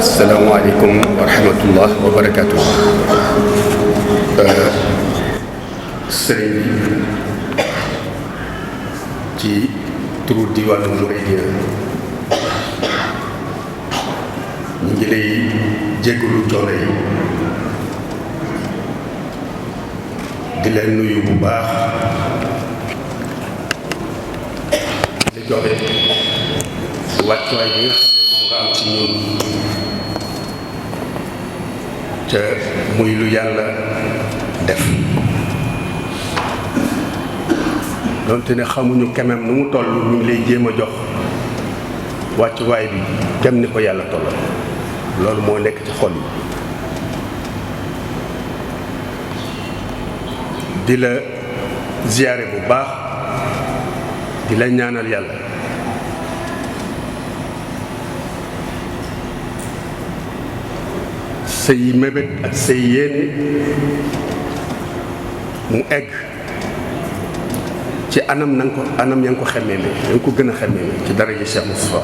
asalaamaaleykum wa rahmatullah wa barakaatu. Sëriñ bi ci turu diwaanu Mouride ñu ngi lay jégalu coono yi di leen nuyu bu baax di joxe wàccuwaay bi nga xam ne moom nga am ci ñun te muy lu yàlla def donte ne xamuñu kemem nu mu toll ñu ngi lay jéem a jox wàccuwaay bi kem ni ko yàlla tollal loolu moo nekk ci xol yi di la ziyaare bu baax di la ñaanal yàlla say mébét ak say yéene mu egg ci anam ya nga ko xemmee ya nga ko gën a xemmee ci dara yi Cheikh Moustapha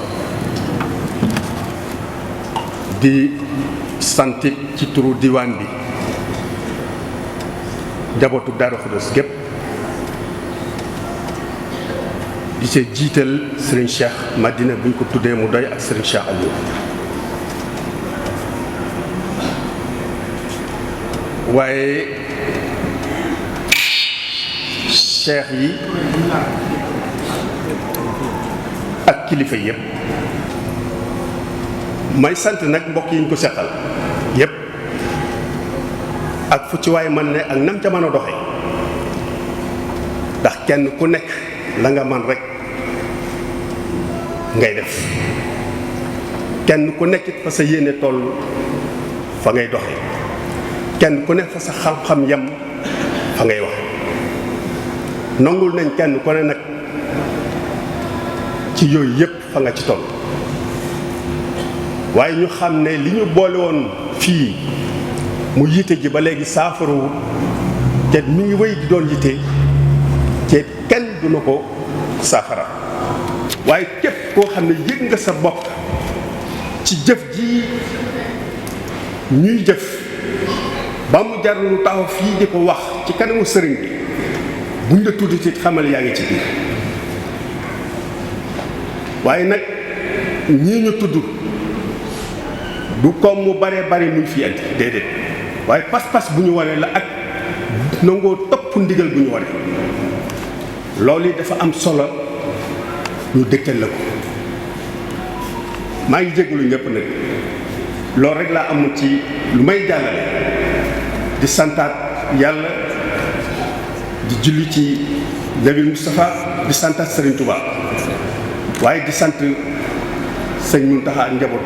di santit ci turu diwaan bi njabootu Daaru Xudoos gépp di ci jiital Serigne Cheikh Madina buñ ko tuddee mu doy ak Serigne Cheikh Aliou waaye cheikh yi ak kilifa yépp may sant nag mbokk yi ñu ko seqal yépp ak fu ci waay man ne ak nam ca mën a doxe ndax kenn ku nekk la nga man rek ngay def kenn ku nekk fa sa yéene toll fa ngay doxe kenn ku nekk fa sa xam-xam yem fa ngay wax nangul nañ kenn ku ne nag ci yooyu yépp fa nga ci toll waaye ñu xam ne li ñu boole woon fii mu yitte ji ba léegi saafarawut te mi ngi wéy di doon yitte te kenn du na ko saafara waaye képp koo xam ne yëg nga sa bopp ci jëf ji ñuy jëf ba mu jar lu taxaw fii di ko wax ci kanamu sëriñ bi buñ la tudd ci xamal yaa ngi ci biir waaye nag ñii ñu tudd du comme mu bare bari muy fi andi déedéet waaye pas-pas bu ñu waree la ak nangoo topp ndigal bu ñu waree loolu dafa am solo ñu dëgtal la ko maa ngi jégalu ñëpp nag loolu rek laa amul ci lu may jàllale di santaat yàlla di julli ci Nabi Moustapha di santaat Serigne Touba waaye di sant sëñ Mountakha ak njaboot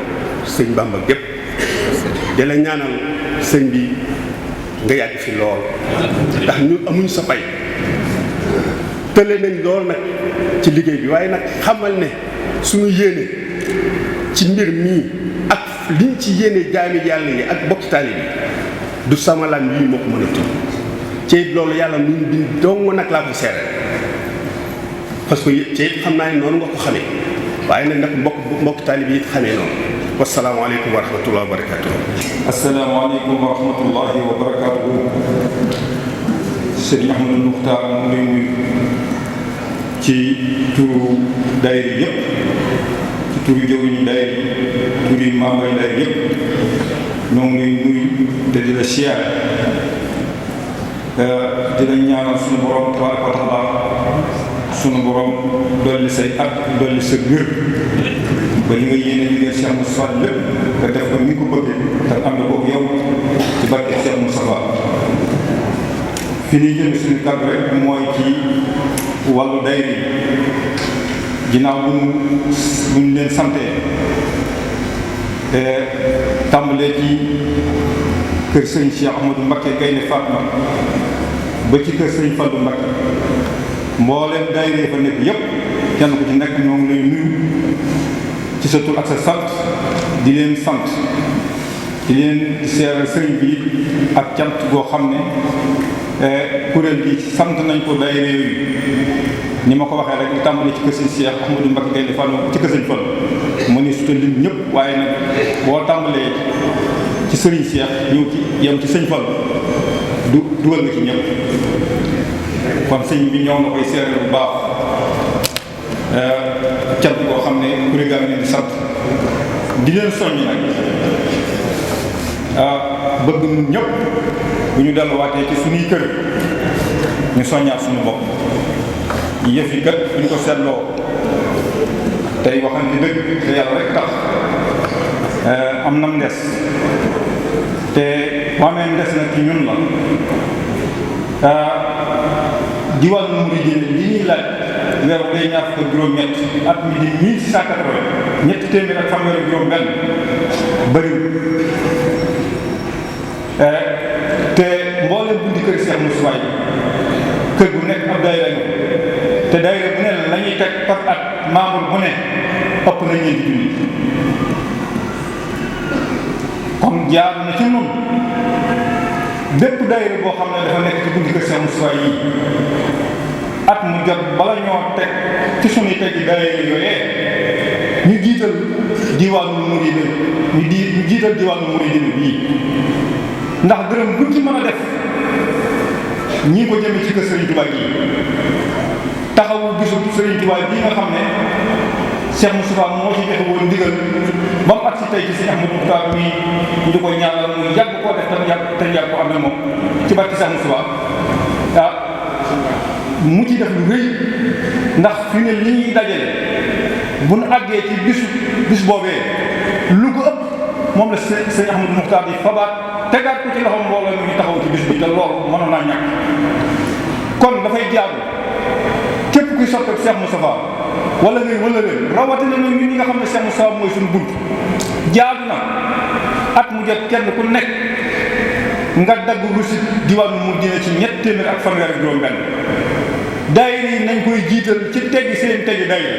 sëñ Bamba gépp di la ñaanal sëñ bi nga yàgg fi lool ndax ñun amuñ sa pay tële nañ lool nag ci liggéey bi waaye nag xamal ne suñu yéene ci mbir mii ak liñ ci yéene jaami yàlla yi ak bokki taali bi du sama lam yii moo ko mën a tudd ci loolu yàlla luñ bi dong nag laa ko seere parce que ci it xam naa ne noonu nga ko xamee waaye nag nag mbokk taalib yi it xamee noonu. wasalaamaaleykum wa rahmatulah wa barakaatu. asalaamaaleykum wa rahmatullahi wa barakaatu. Sëriñ Ahmadou Muxtaar mu ngi lay nuyu ci turu daayira yëpp ci turu jëwriñu daayira turu membre yi daayira yëpp ñoo ngi lay nuyu te di la siyaare di la ñaanal sunu borom tabaaraka wa taala sunu borom dolli say at dolli sa gër ba li nga yéene liggéey Cheikh Moustapha lépp nga def ko ni ko bëggee te ànd ko yow ci barke Cheikh Moustapha. fi ñuy jëm suñu kàddu rek mooy ci wàllu daayira ginnaaw bu ñu leen santee tàmbalee ci kër sëñ Cheikh Ahmadou Mbacké Gaynde Fatma ba ci kër sëñ Fallou Mbacké mbooleem daayira fa nekk yépp kenn ku ci nekk ñoo ngi lay nuyu ci sa tur ak sa sant di leen sant di leen seeral sëriñ bi ak cant goo xam ne kuréel gi sant nañ ko daayira yooyu ni ma ko waxee rek li tàmbali ci kër sëñ Cheikh Ahmadou Mbacké Gaynde Fatma ci kër sëñ Fall ma ni suta lim ñëpp waaye nag boo tàmbalee ci sëriñ Cheikh ñëw ci yem ci sëñ Fall dugal nga ci ñëpp kon sëñ bi ñëw na koy seeral bu baax cant boo xam ne kuréel gaa ngi leen di sant di leen soññ nag bëgg ñun ñëpp bu ñu delluwaatee ci suñuy kër ñu soññaat suñu bopp yëf yi kat bu ñu ko seetloo tey waxante dëgg te yàlla rek tax am nam ndes te bu amee ndes nag ci ñun la diwaanu Mouride li ñuy laaj weer bu dee ñaar fukk ak juróom-ñett at mi di 1680 ñetti téeméer ak fanweer ak juróom-benn bëriwul te mboolem bundi kër Cheikh Moustapha yi kër bu nekk ab daayira nga te daayira bu ne la ñuy teg par at membre bu ne ëpp na ñeenti junni kon jaar na ci noonu bépp daayira boo xam ne dafa nekk ci bundi kër Cheikh Moustapha yi at mu jot bala ñoo teg ci suñuy teg yi daayira yooyee ñu jiital diwaanu Mouride ñu jiital diwaanu Mouride bii ndax dërëm buñ ci mën a def ñii ko jëme ci kër Serigne Touba yi taxawu gisu Serigne Touba bii nga xam ne Cheikh Moustapha moo ci joxe woon ndigal ba mu agsi tey ci Serigne Ahmadou Mokhtar mi ñu di koy ñaanal mu yàgg koo def te yàgg ko am na moom ci barke Cheikh Moustapha mu ci def lu rëy ndax fi ne li ñuy dajale bu nu àggee ci bis boobee lu ko ëpp moom la Serigne Ahmadou Mokhtar di fabaat tegaat ko ci loxo mbooloo mi ñu taxaw ci bis bi te loolu mënoon naa ñàkk kon dafay jaadu képp kuy soppeeku Cheikh Moustapha wala leen rawatina nag ñun ñi nga xam ne Cheikh Moustapha mooy suñu bunt jaadu na at mu jot kenn ku nekk nga dagg rusi diwaanu mu dina ci ñett téeméer ak fanweer ak juróom-benn daayira yi nañ koy jiital ci teggi seen teggi daayira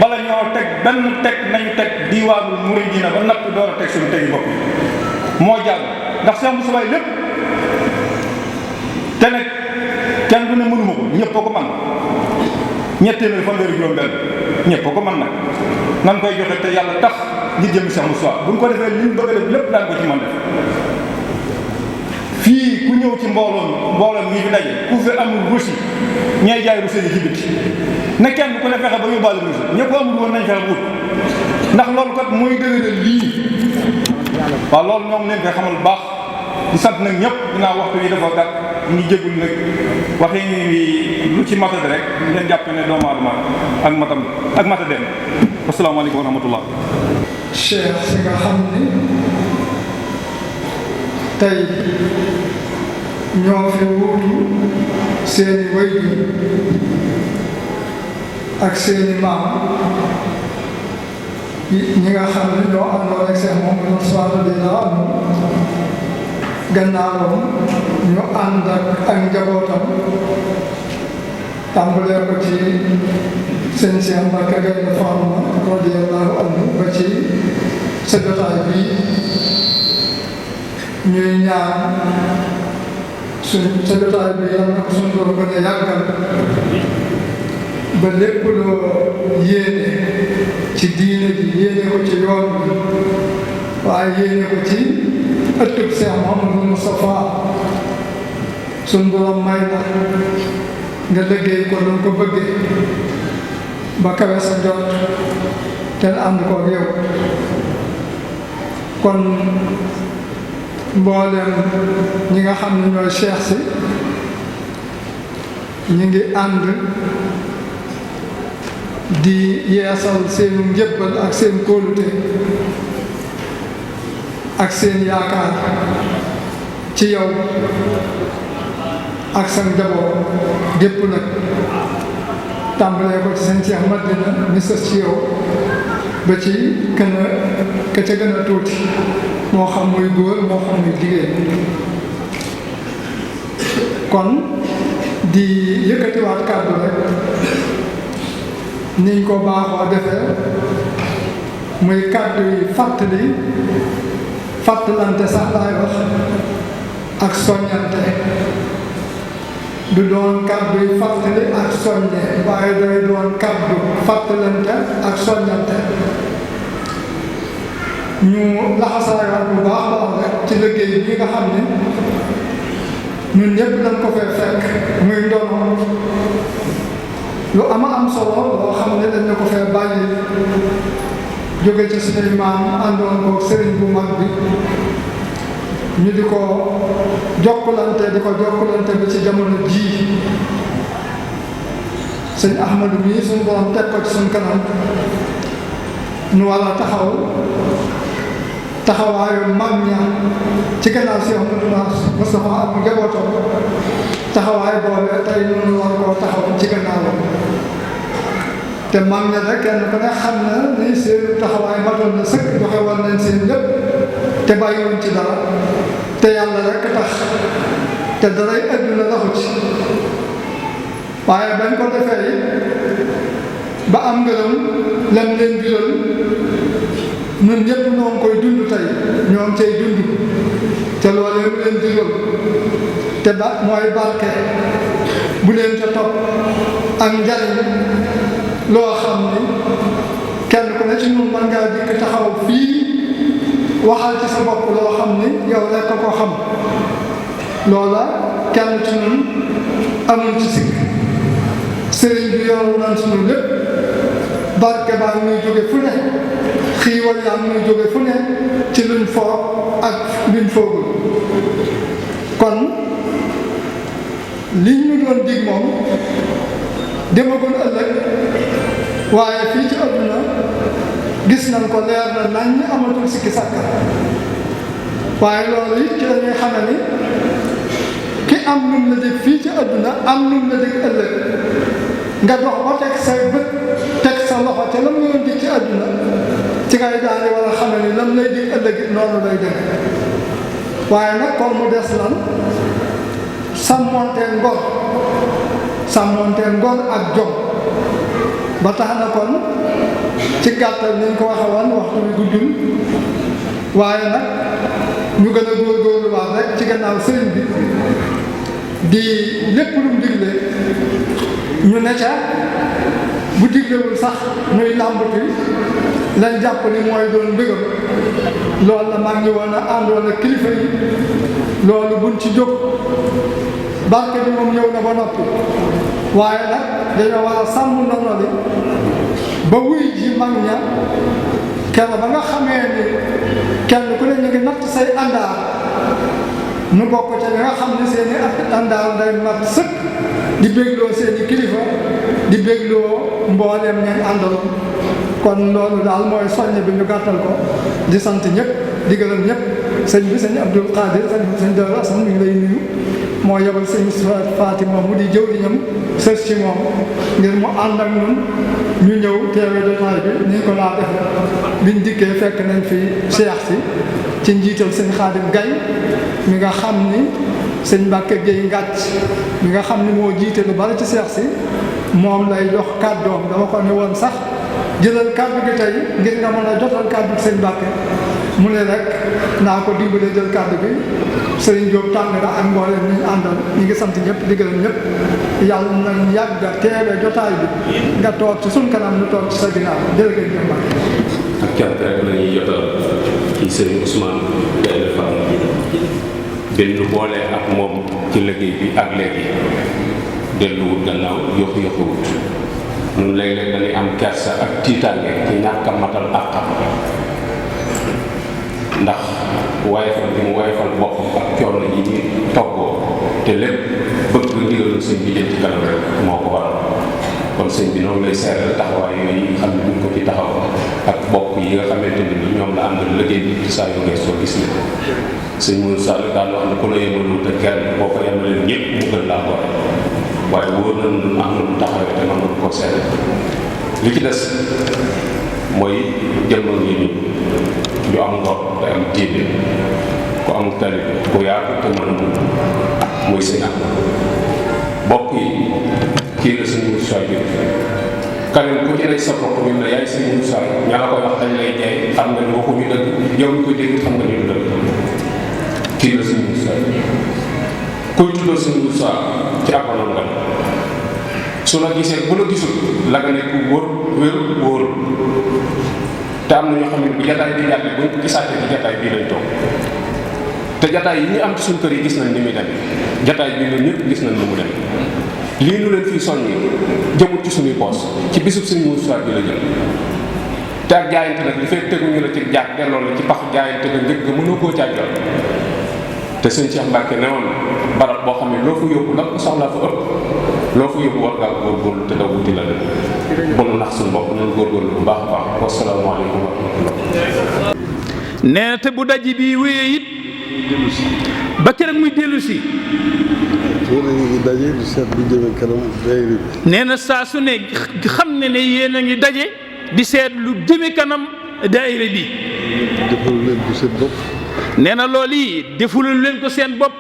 bala ñoo teg benn teg nañu teg diwaanu Muridina ba natt door a teg suñu teggi bopp moo jaadu ndax Cheikh Moustapha lépp te nag kenn du ne mënuma ko ñëpp a ko man ñett téeméer fanweer ak juróom-benn ñëpp a ko man nag nan koy joxe te yàlla tax ngir jëm Cheikh Moustapha bu ñu ko defee li ñu bëgg a def lépp daan ko ci man def fii ku ñëw ci mbooloom ñi fi daje ku fi amul rusi ñay jaay rusi yi ci biti ne kenn ku ne fexe ba yóbbaale rusi ñëpp amul woon nañ fexe ba wut ndax loolu kat mooy dëgëral lii waaw loolu ñoom leen koy xamal baax di sant nag ñëpp dinaa waxtu yi dafa gàtt ñu jégul nag waxee ni lu ci matade rek ngeen jàpp ne doomu aadama ak matadem asalaamaaleykum wa rahmatullah. Cheikh si nga xam ni tey ñoo fi wuutu seeni waajur ak seeni maam ñi nga xam ne ñoo àndoon ak seen moom ñoo soxla dina am gannaawam ñu ànd ak njabootam tàmbalee ko ci sëñ Cheikh Mbacké Gaynde Fatma radiyallahu anhu ba ci sa jotaay bii ñuy ñaan sa jotaay bi yàlla na ko suñu doon gën a yàggal ba lépp loo yéene ci diine ji yéene ko ci yoon bi waaye yéene ko ci ëttub Seex Muhammadul Mustafaa suñ borom may na nga liggéey ko doon ko bëggee ba kawe sa njort te ànd ko yow kon mboolem ñi nga xam ne ñooy cheikh si ñi ngi ànd di yeesal seen njëbbal ak seen kóolute ak seen yaakaar ci yow ak sa njaboot gépp nag tàmbalee ko ci seen Cheikh Madina mi sës ci yow ba ci ka ca gën a tuuti moo xam muy góor moo xam muy jigéen kon di yëkkatiwaat kàddu rek niñ ko baaxoo defee muy kàddu yi fàttalante sax laay wax ak soññante du doon kàddu yi fàttali ak soññe waaye day doon kàddu fàttalante ak soññante ñu laxasaayaat bu baax rek ci liggéey bi nga xam ne ñun ñëpp dañ ko fee fekk muy ndono lu am solo loo xam ne dañ ko fee bàyyi jóge ci suñuy maam àndoon ko sëriñ bu mag bi ñu di ko jokkalante bi ci jamono jii sëñ Ahmadu mii suñu borom teg ko ci suñu kanam ñu war a taxawaayu mag ña ci gannaaw si Ahmadu Mustafa ak mu njabootam taxawaay boobee tey ñu war koo taxaw ci gannaawam te mag ña rek kenn ku ne xam na ni seen taxawaay matoon na sëkk joxe woon nañ seen lépp te bàyyiwuñ ci dara te yàlla rek tax te daray àdduna taxu ci waaye bañ ko defee ba am ngërëm lam leen biral ñun ñëpp ñoo ngi koy dund tey ñoo ngi cay dund te loolee mu leen digal te mooy barke bu leen ca topp ak njariñ loo xam ni kenn ku ne ci ñun mën ngaa dikk taxaw fii waxal ci sa bopp loo xam ni yow rekk ko xam loola kenn ci ñun amul ci sikk sëriñ bi yoru nan suñu lépp barke baa muy jóge fu ne xiiwal yaa muy jóge fu ne ci luñ foog ak luñ foogul kon liñ ñu doon dig moom demagul ëllëg waaye fii ci àdduna gis nañ ko leer na nañ ñu amatul sikki sàkka waaye loolu it ci dañuy xame ni ki am lum la dig fii ci àdduna am lum la dig ëllëg nga dox ba teg say bët teg sa loxo te lam nga doon dig ci àdduna ci ngay daal di war a xame ni lam lay dig ëllëg it noonu lay deme waaye nag kon mu des lan sàmmonteel ngor ak jom ba tax na kon ci gàttal ni ñu ko waxe woon waxtu bi guddul waaye nag ñu gën a góorgóorluwaat rek ci gannaaw sëriñ bi di lépp lu mu digle ñu ne ca bu diglewul sax ñuy làmbati lañ jàpp ni mooy doon mbégam loolu la mag ñi woon a àndoon ak kilifa yi loolu buñ ci jóg barke bi moom ñëw na ba noppi waaye nag dañoo war a sàmm ndono li ba wuy ji mag ña kenn ba nga xamee ni kenn ku ne ñu ngi natt say àndaar nu bokk ca li nga xam ne seen i àndaar day mat sëkk di bégloo seen i kilifa di bégloo mbooleem ñañ àndal kon loolu daal mooy soññ bi ñu gàttal ko di sant ñëpp di gërëm ñëpp sëñ bi sëñ Abdul Qadir sëñ Dara Assane mi ngi lay nuyu moo yebal sëñ Fatima mu di jëw di ñam sës ci moom ngir mu ànd ak ñun ñu ñëw teewe jotaay bi ni ko laa def biñ dikkee fekk nañ fi Cheikh si ci njiital sëñ Xaadim Gay mi nga xam ni sëñ Mbàkke Géey Ngàcc mi nga xam ni moo jiite lu bari ci Cheikh si moom lay jox kàddoom dama ko ne woon sax jëlal kàddu gi tey ngir nga mën a jotal kàddu sëñ Mbàkke mu ne rek naa ko dimbale jël kàddu bi Serigne Diop tàng na ak mboolem ñu àndal ñu ngi sant ñëpp di gërëm ñëpp yàlla nañ yàgg a teewe jotaay bi nga toog ci suñ kanam ñu toog ci sa ginnaaw jërëjëf jëf Mbacke. ak cant rek la ñuy jotal ci Serigne Ousmane Gaïndé Fatma benn boole ak moom ci liggéey bi ak léegi delluwut gannaaw yokku-yokkuwut ñun léeg-léeg dañuy am kersa ak tiitaange ci ñàkk a matal ak xam ndax wayfal bi mu wayfal boppam ak coono yi ñu toggoo te lépp bëgg ndigalu sëñ bi jëm ci kanam rek moo ko waral kon sëñ bi noonu lay seeral taxawaay yooyu xam ne buñ ko ci taxaw ak bokk yi nga xamante ni ñoom la àndal liggéey bi ci saa yu ngay soo gis ne sëñ Moussa Sall daan wax ne ku la yemalu te kenn boo ko yemalee ñëpp mu gën laa gore waaye wóor na nu am na lu taxawee te man ko seet li ci des mooy jëmmal ngi ñu ñu am ngor te am diine ku am tali ku yaatu te mën a mun muy sëñ am bokk yi kii la sëñ Moussa bi kaneen ku ci ne sa bopp ñu ne yaay sëñ Moussa ña la koy wax dañ lay jaay xam nga ni waxuñu dëgg yow ñu koy dégg xam nga ni du dëgg kii la sëñ Moussa kuy tuddoo sëñ Moussa ci akoonam nga su la gisee bu la gisul la nga ne ku wóor wér wóor te am na ñoo xam ne bu jataay bi jàlle buñ ko gisaatee ci jataay bii lañ toog te jataay yi ñu am ci suñ kër yi gis nañ ni muy demee jataay bii la ñëpp gis nañ ni mu demee lii nu leen fii soññi jëmut ci suñuy poos ci bisub sëñ Moussa bi la jëm te ak jaayante nag li fekk teguñu la ci jaag delloo la ci pax jaayante nga njëkk nga mënoo koo caajal te sëñ Cheikh Mbacke ne woon barab boo xam ne loo fa yóbbu nag soxlaa fa ëpp loo fa yóbbu war ngaa góorgóorlu te daw wuti la leen bu nu nax suñu bopp noonu góorgóorlu bu baax a baax wasalaamaaleykum wa rahmatullah. nee na te bu daj bi wéyee it ba keroog muy dellu si. yéen a ngi daje di seet lu jëme kanam daayira bi. nee na saa su ne xam ne yéen a ngi daje di seet lu jëme kanam daayira bi. defalu leen ko seen bopp. nee na loolu yi defulul leen ko seen bopp.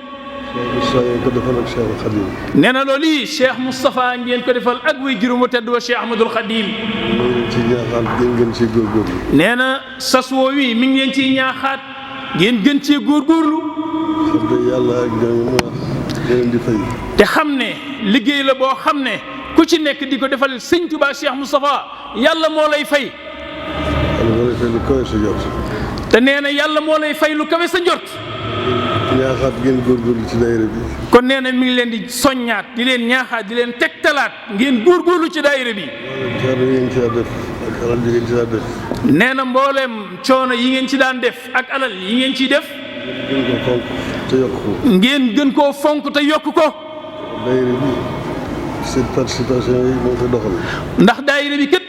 Cheikh Moustapha ngeen ko defal ak Cheikh Khadim. nee na loolu yi Cheikh Moustapha ngeen ko defal ak way juróomu tedd wa Cheikh Ahmadul Khadim. ngeen ci ñaaxaat ngeen ciy góorgóorlu. nee na sas woo wi mi ngi leen ciy ñaaxaat ngeen gën cee góorgóorlu. xam ne yàlla ak ñoom mu wax leen di fay. te xam ne liggéey la boo xam ne ku ci nekk di ko defal sëñ Touba Cheikh Moustapha yàlla moo lay fay. yàlla moo lay fay lu kawe sa jot. te nee na yàlla moo lay fay lu kawe sa njort. ñaaxaat ngeen góorgóorlu ci daayira bi. kon nee na mi ngi leen di soññaat di leen ñaaxaat di leen tegtalaat ngeen góorgóorlu ci daayira bi. coono yi ngeen ci daan def ak alal yi ngeen ci daan def. nee na mbooleem coono yi ngeen ci daan def ak alal yi ngeen ciy def. ngeen ko fonk te yokk ko. ngeen gën koo fonk te yokk ko. daayira bi seen participation yi moo koy doxal. ndax daayira bi kat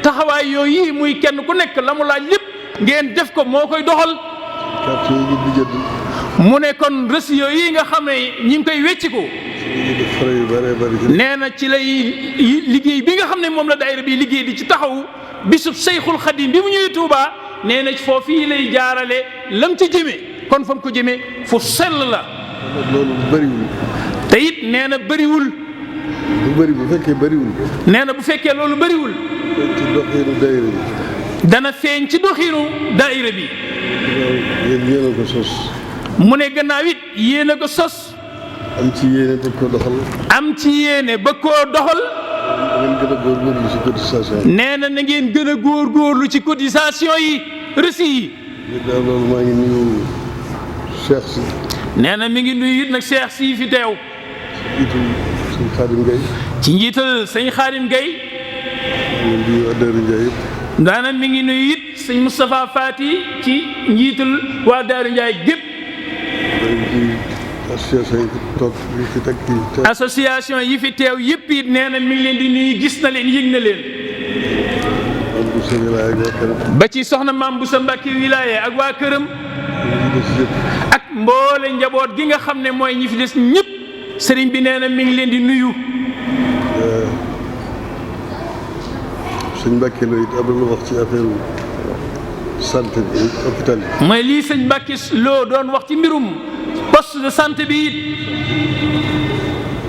taxawaay yooyu muy kenn ku nekk la mu laaj lépp ngeen def ko moo koy doxal. carte yi ngeen di jënd. mu ne kon rës yooyu nga xam ne ñi ngi koy wecciku. nee na ci lay liggéey bi nga xam ne moom la daayira bi liggéey di ci taxaw bisub Seyxul Xadim bi mu ñëwee Touba nee na foofii lay jaarale lam ci jëmee kon fa mu ko jëmee fu sell la. loolu bëriwul. te it nee na bëriwul. bu bëri bu fekkee bëriwul. nee na bu fekkee loolu bëriwul. ci doxinu daayira bi. dana feeñ ci doxinu daayira bi. yéen a ko sos. mu ne gannaaw it yéen a ko sos. am ci yéene ba koo doxal. am ci yéene ba koo doxal. ngeen gën a góorgóorlu ci cotisation yi. nee na ngeen gën a góorgóorlu ci cotisation yi reçu yi. daal loolu maa ngi nuyu Cheikh si. nee na mi ngi nuyu it nag Cheikh si fi teew. ci njiital sëñ Xaadim Gueye. ci njiital sëñ Xaadim Gueye. ñu ngi nuyu Daara Ndiaye yëpp. daana mi ngi nuyu it sëñ Moustapha Fati ci njiital waa Daara Ndiaye gépp. association yi fi toog yi fi teg fii. association yi fi teew yëpp it nee na mi ngi leen di nuyu gis na leen yëg na leen. ba ci soxna Maam Boussa Mbacke wilaya ak waa këram. ak mboole njaboot gi nga xam ne mooy ñi fi des ñëpp sëriñ bi nee na mi ngi leen di nuyu. sëñ Mbacke Lo it am na lu wax ci affaire santé bi hôpital bi. mooy lii sëñ Mbacke Lo doon wax ci mbirum poste de santé bi it.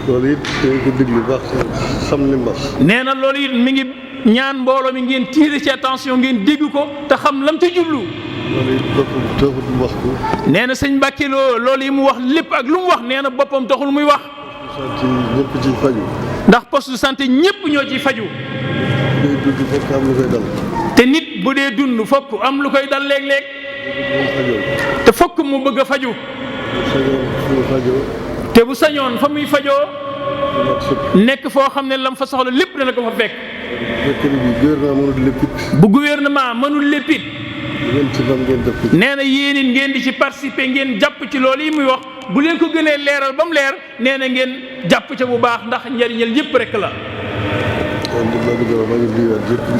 loolu it dañ ko déglu baax xam li mu wax. nee na loolu it mi ngi ñaan mbooloo mi ngeen tiire ci attention ngeen dégg ko te xam lam ca jublu. loolu it boppam taxut mu wax ko. nee na sëñ Mbàkke loolu yi mu wax lépp ak lu mu wax nee na boppam taxul muy wax. sant ñëpp ciy faju. ndax poste de santé ñëpp ñoo ciy faju. day dund fokk am lu koy dal. te nit bu dee dund fokk am lu koy dal léeg-léeg. te fokk mu bëgg a faju. te bu sañoon fa muy fajoo. nekk foo xam ne lam fa soxla lépp dana ko fa fekk. bu gouvernement mënul léppit. nee na yéen it ngeen di ci participer ngeen jàpp ci loolu yi muy wax bu leen ko gënee leeral ba mu leer nee na ngeen jàpp ca bu baax ndax njariñal yëpp rek la.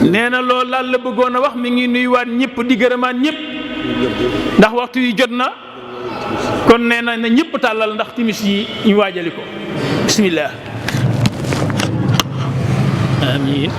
nee na loolu laal la bëggoon a wax mi ngi nuyuwaat ñëpp di gërëmaat ñëpp. ndax waxtu yi jot na. kon nee na ñëpp tàllal ndax timis yi ñu waajali ko bismillah. amiin.